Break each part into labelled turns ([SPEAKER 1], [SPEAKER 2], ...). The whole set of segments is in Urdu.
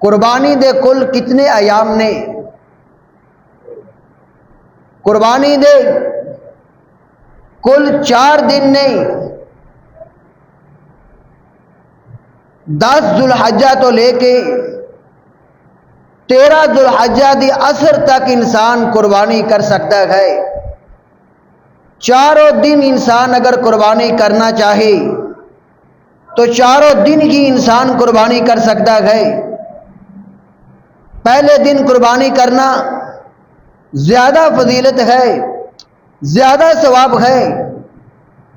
[SPEAKER 1] قربانی دے کل کتنے ایام نے؟ قربانی دے کل 4 دن نے۔ 10 ذوالحجہ تو لے کے 13 ذوالحجہ دی عصر تک انسان قربانی کر سکتا ہے۔ 4 دن انسان اگر قربانی کرنا چاہے تو 4 دن کی انسان قربانی کر سکتا ہے۔ پہلے دن قربانی کرنا زیادہ فضیلت ہے، زیادہ ثواب ہے،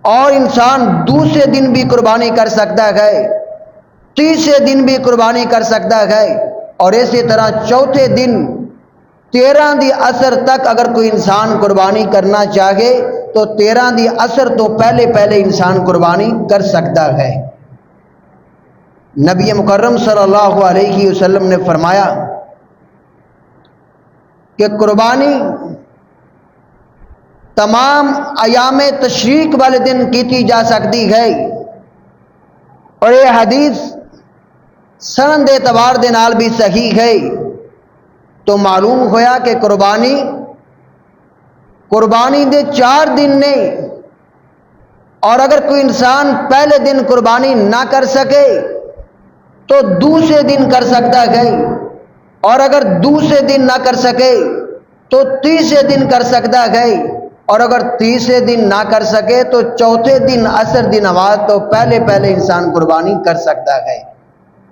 [SPEAKER 1] اور انسان دوسرے دن بھی قربانی کر سکتا ہے، تیسرے دن بھی قربانی کر سکتا ہے، اور اسی طرح چوتھے دن 13 دی عصر تک اگر کوئی انسان قربانی کرنا چاہے تو 13 دی عصر تو پہلے انسان قربانی کر سکتا ہے۔ نبی مکرم صلی اللہ علیہ وسلم نے فرمایا کہ قربانی تمام ایام تشریق والے دن کی جا سکتی ہے، اور یہ حدیث سند اعتبار دے نال بھی صحیح ہے۔ تو معلوم ہویا کہ قربانی دے 4 دن نے، اور اگر کوئی انسان پہلے دن قربانی نہ کر سکے تو دوسرے دن کر سکتا ہے، اور اگر دوسرے دن نہ کر سکے تو تیسرے دن کر سکتا ہے، اور اگر تیسرے دن نہ کر سکے تو چوتھے دن عصر دی نماز تو پہلے انسان قربانی کر سکتا ہے۔